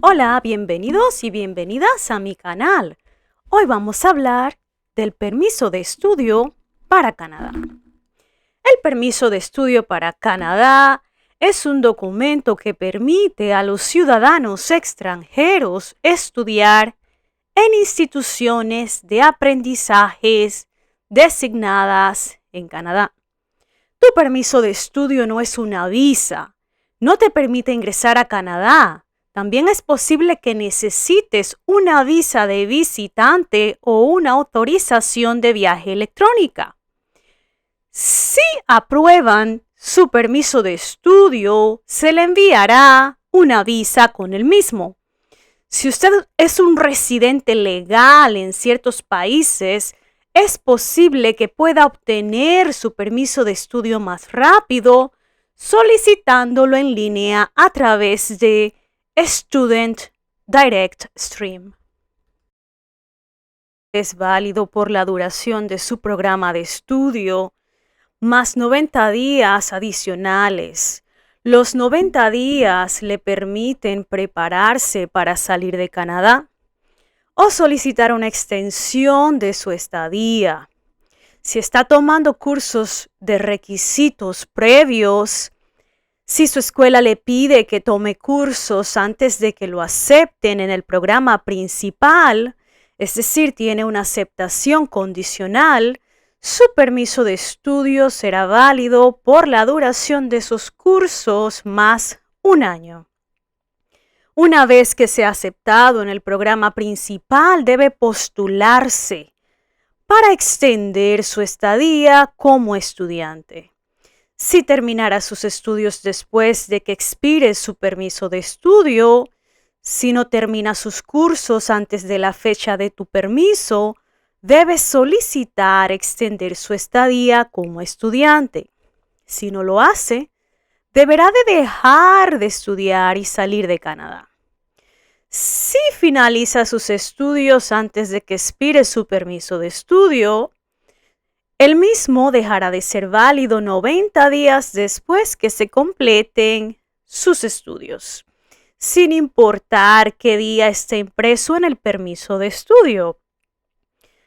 Hola, bienvenidos y bienvenidas a mi canal. Hoy vamos a hablar del permiso de estudio para Canadá. El permiso de estudio para Canadá es un documento que permite a los ciudadanos extranjeros estudiar en instituciones de aprendizajes designadas en Canadá. Tu permiso de estudio no es una visa, no te permite ingresar a Canadá. También es posible que necesites una visa de visitante o una autorización de viaje electrónica. Si aprueban su permiso de estudio, se le enviará una visa con el mismo. Si usted es un residente legal en ciertos países, es posible que pueda obtener su permiso de estudio más rápido solicitándolo en línea a través de Student Direct Stream. Es válido por la duración de su programa de estudio, más 90 días adicionales. Los 90 días le permiten prepararse para salir de Canadá o solicitar una extensión de su estadía. Si está tomando cursos de requisitos previos, si su escuela le pide que tome cursos antes de que lo acepten en el programa principal, es decir, tiene una aceptación condicional, su permiso de estudio será válido por la duración de esos cursos más un año. Una vez que sea aceptado en el programa principal, debe postularse para extender su estadía como estudiante. Si terminara sus estudios después de que expire su permiso de estudio, si no termina sus cursos antes de la fecha de tu permiso, debe solicitar extender su estadía como estudiante. Si no lo hace, deberá de dejar de estudiar y salir de Canadá. Si finaliza sus estudios antes de que expire su permiso de estudio, el mismo dejará de ser válido 90 días después que se completen sus estudios, sin importar qué día esté impreso en el permiso de estudio.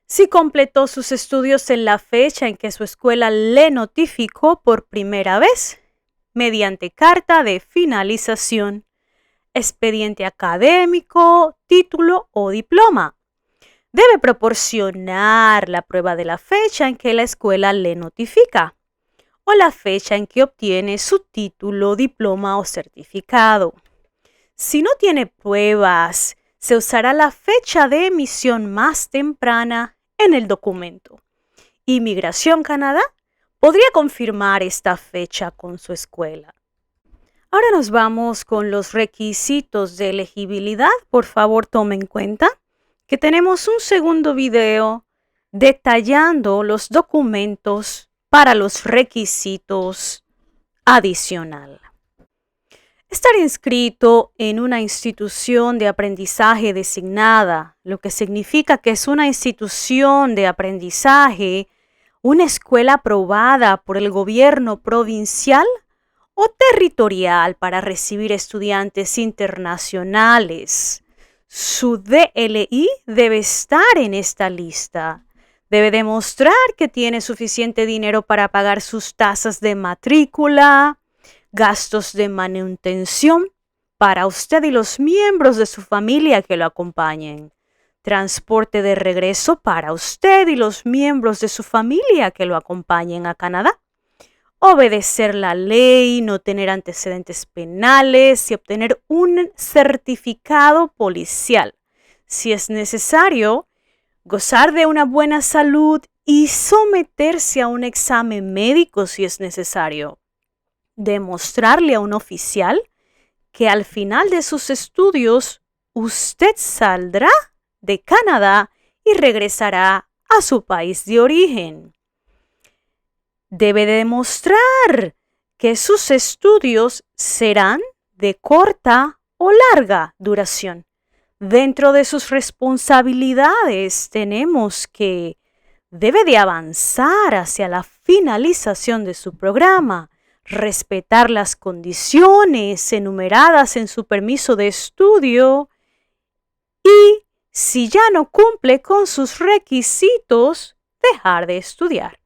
Si completó sus estudios en la fecha en que su escuela le notificó por primera vez, mediante carta de finalización, expediente académico, título o diploma, debe proporcionar la prueba de la fecha en que la escuela le notifica o la fecha en que obtiene su título, diploma o certificado. Si no tiene pruebas, se usará la fecha de emisión más temprana en el documento. Inmigración Canadá podría confirmar esta fecha con su escuela. Ahora nos vamos con los requisitos de elegibilidad. Por favor, tome en cuenta que tenemos un segundo video detallando los documentos para los requisitos adicional. Estar inscrito en una institución de aprendizaje designada, lo que significa que es una institución de aprendizaje, una escuela aprobada por el gobierno provincial o territorial para recibir estudiantes internacionales. Su DLI debe estar en esta lista. Debe demostrar que tiene suficiente dinero para pagar sus tasas de matrícula, gastos de manutención para usted y los miembros de su familia que lo acompañen, transporte de regreso para usted y los miembros de su familia que lo acompañen a Canadá, obedecer la ley, no tener antecedentes penales y obtener un certificado policial. Si es necesario, gozar de una buena salud y someterse a un examen médico si es necesario. Demostrarle a un oficial que al final de sus estudios usted saldrá de Canadá y regresará a su país de origen. Debe demostrar que sus estudios serán de corta o larga duración. Dentro de sus responsabilidades tenemos que debe de avanzar hacia la finalización de su programa, respetar las condiciones enumeradas en su permiso de estudio y, si ya no cumple con sus requisitos, dejar de estudiar.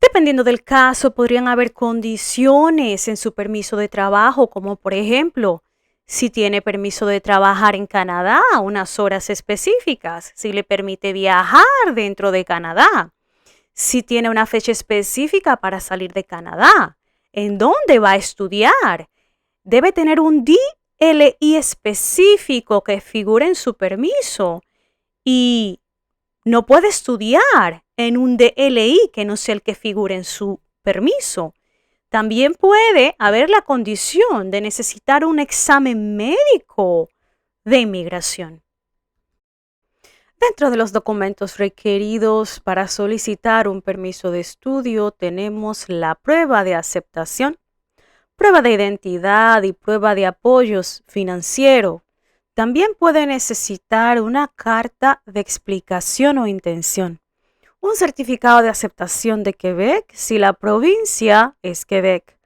Dependiendo del caso, podrían haber condiciones en su permiso de trabajo, como por ejemplo, si tiene permiso de trabajar en Canadá a unas horas específicas, si le permite viajar dentro de Canadá, si tiene una fecha específica para salir de Canadá, en dónde va a estudiar. Debe tener un DLI específico que figure en su permiso y no puede estudiar en un DLI que no sea el que figure en su permiso. También puede haber la condición de necesitar un examen médico de inmigración. Dentro de los documentos requeridos para solicitar un permiso de estudio tenemos la prueba de aceptación, prueba de identidad y prueba de apoyos financiero. También puede necesitar una carta de explicación o intención, un certificado de aceptación de Quebec si la provincia es Quebec,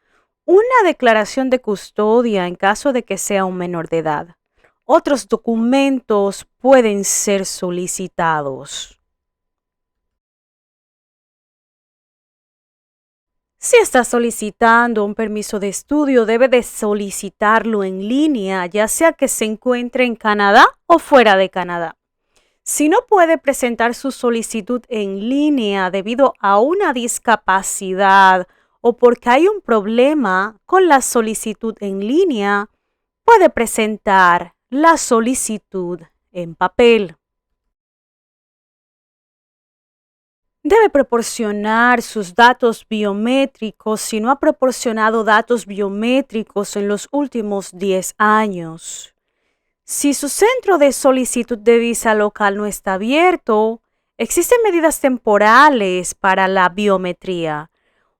una declaración de custodia en caso de que sea un menor de edad. Otros documentos pueden ser solicitados. Si está solicitando un permiso de estudio, debe de solicitarlo en línea, ya sea que se encuentre en Canadá o fuera de Canadá. Si no puede presentar su solicitud en línea debido a una discapacidad o porque hay un problema con la solicitud en línea, puede presentar la solicitud en papel. Debe proporcionar sus datos biométricos si no ha proporcionado datos biométricos en los últimos 10 años. Si su centro de solicitud de visa local no está abierto, existen medidas temporales para la biometría.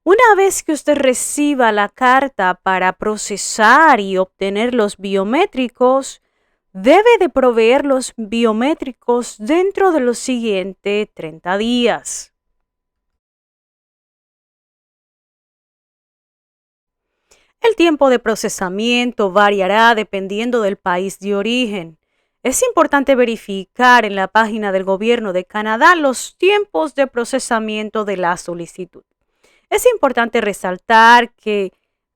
Una vez que usted reciba la carta para procesar y obtener los biométricos, debe de proveer los biométricos dentro de los siguientes 30 días. El tiempo de procesamiento variará dependiendo del país de origen. Es importante verificar en la página del Gobierno de Canadá los tiempos de procesamiento de la solicitud. Es importante resaltar que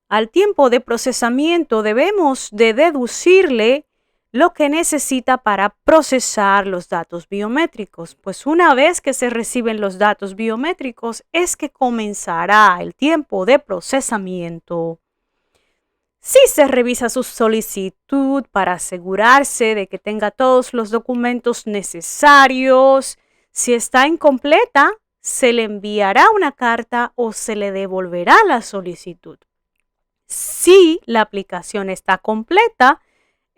al tiempo de procesamiento debemos de deducirle lo que necesita para procesar los datos biométricos, pues una vez que se reciben los datos biométricos es que comenzará el tiempo de procesamiento. Si se revisa su solicitud para asegurarse de que tenga todos los documentos necesarios, si está incompleta, se le enviará una carta o se le devolverá la solicitud. Si la aplicación está completa,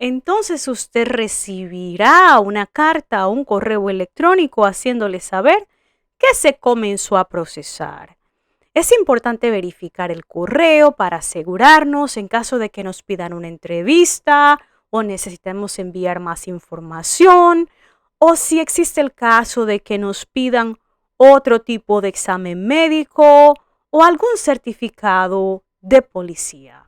entonces usted recibirá una carta o un correo electrónico haciéndole saber que se comenzó a procesar. Es importante verificar el correo para asegurarnos en caso de que nos pidan una entrevista o necesitemos enviar más información o si existe el caso de que nos pidan otro tipo de examen médico o algún certificado de policía.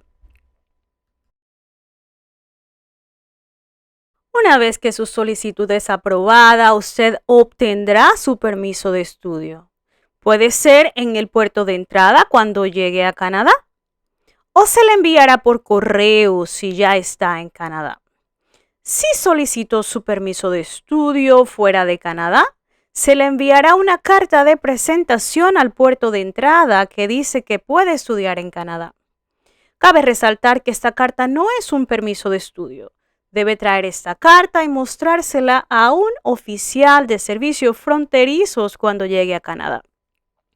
Una vez que su solicitud es aprobada, usted obtendrá su permiso de estudio. Puede ser en el puerto de entrada cuando llegue a Canadá o se le enviará por correo si ya está en Canadá. Si solicitó su permiso de estudio fuera de Canadá, se le enviará una carta de presentación al puerto de entrada que dice que puede estudiar en Canadá. Cabe resaltar que esta carta no es un permiso de estudio. Debe traer esta carta y mostrársela a un oficial de servicios fronterizos cuando llegue a Canadá.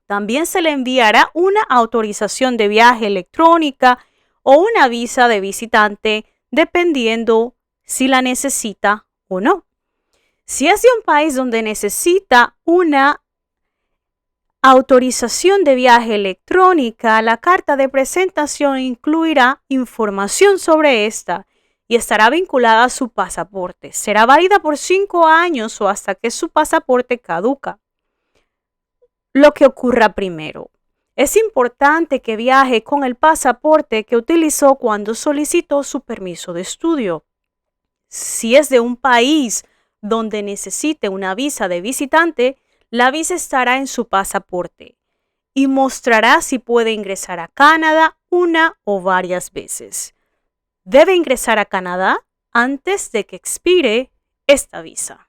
También se le enviará una autorización de viaje electrónica o una visa de visitante, dependiendo si la necesita o no. Si es de un país donde necesita una autorización de viaje electrónica, la carta de presentación incluirá información sobre esta y estará vinculada a su pasaporte. Será válida por 5 años o hasta que su pasaporte caduca. Lo que ocurra primero. Es importante que viaje con el pasaporte que utilizó cuando solicitó su permiso de estudio. Si es de un país donde necesite una visa de visitante, la visa estará en su pasaporte y mostrará si puede ingresar a Canadá una o varias veces. Debe ingresar a Canadá antes de que expire esta visa.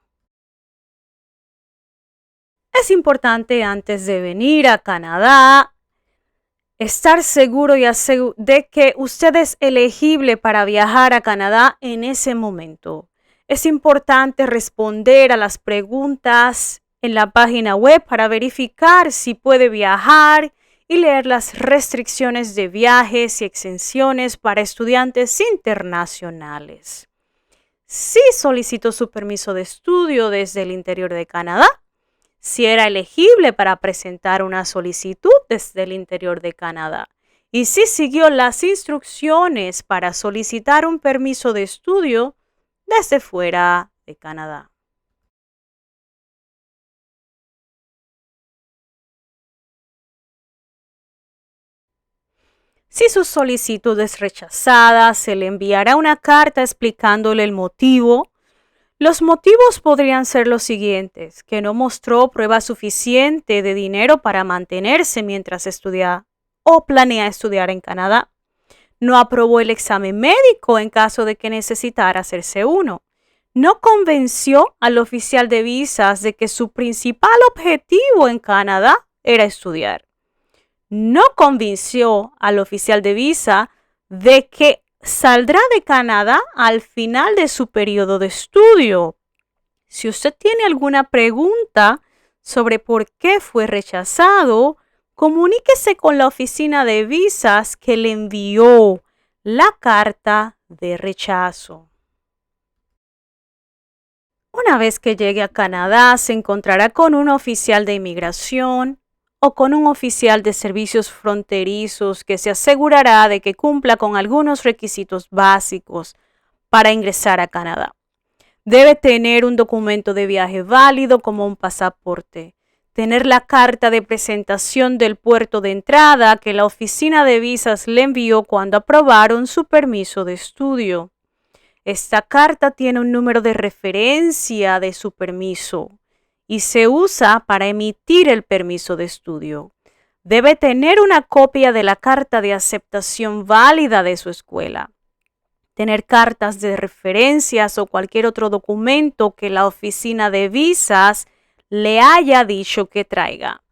Es importante antes de venir a Canadá estar seguro de que usted es elegible para viajar a Canadá en ese momento. Es importante responder a las preguntas en la página web para verificar si puede viajar y leer las restricciones de viajes y exenciones para estudiantes internacionales. Si solicitó su permiso de estudio desde el interior de Canadá, si era elegible para presentar una solicitud desde el interior de Canadá y si siguió las instrucciones para solicitar un permiso de estudio desde fuera de Canadá. Si su solicitud es rechazada, se le enviará una carta explicándole el motivo. Los motivos podrían ser los siguientes: que no mostró prueba suficiente de dinero para mantenerse mientras estudia o planea estudiar en Canadá. No aprobó el examen médico en caso de que necesitara hacerse uno. No convenció al oficial de visas de que su principal objetivo en Canadá era estudiar. No convenció al oficial de visa de que saldrá de Canadá al final de su periodo de estudio. Si usted tiene alguna pregunta sobre por qué fue rechazado, comuníquese con la oficina de visas que le envió la carta de rechazo. Una vez que llegue a Canadá, se encontrará con un oficial de inmigración o con un oficial de servicios fronterizos que se asegurará de que cumpla con algunos requisitos básicos para ingresar a Canadá. Debe tener un documento de viaje válido como un pasaporte, tener la carta de presentación del puerto de entrada que la oficina de visas le envió cuando aprobaron su permiso de estudio. Esta carta tiene un número de referencia de su permiso y se usa para emitir el permiso de estudio. Debe tener una copia de la carta de aceptación válida de su escuela. Tener cartas de referencias o cualquier otro documento que la oficina de visas le haya dicho que traiga.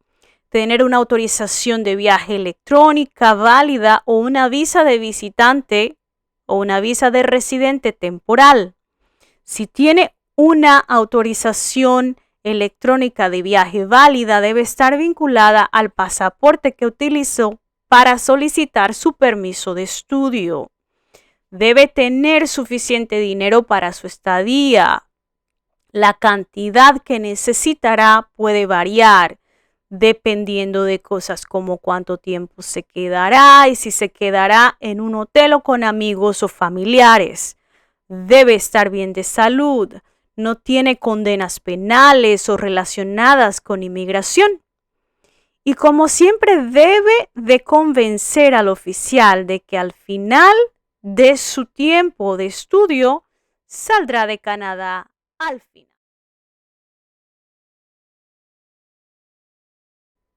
Tener una autorización de viaje electrónica válida o una visa de visitante o una visa de residente temporal. Si tiene una autorización electrónica de viaje válida, debe estar vinculada al pasaporte que utilizó para solicitar su permiso de estudio. Debe tener suficiente dinero para su estadía. La cantidad que necesitará puede variar dependiendo de cosas como cuánto tiempo se quedará y si se quedará en un hotel o con amigos o familiares. Debe estar bien de salud. No tiene condenas penales o relacionadas con inmigración. Y como siempre, debe de convencer al oficial de que al final de su tiempo de estudio saldrá de Canadá al final.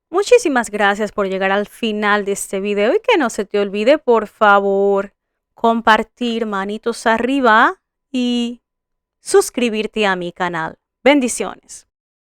Muchísimas gracias por llegar al final de este video y que no se te olvide, por favor, compartir, manitos arriba y suscribirte a mi canal. Bendiciones.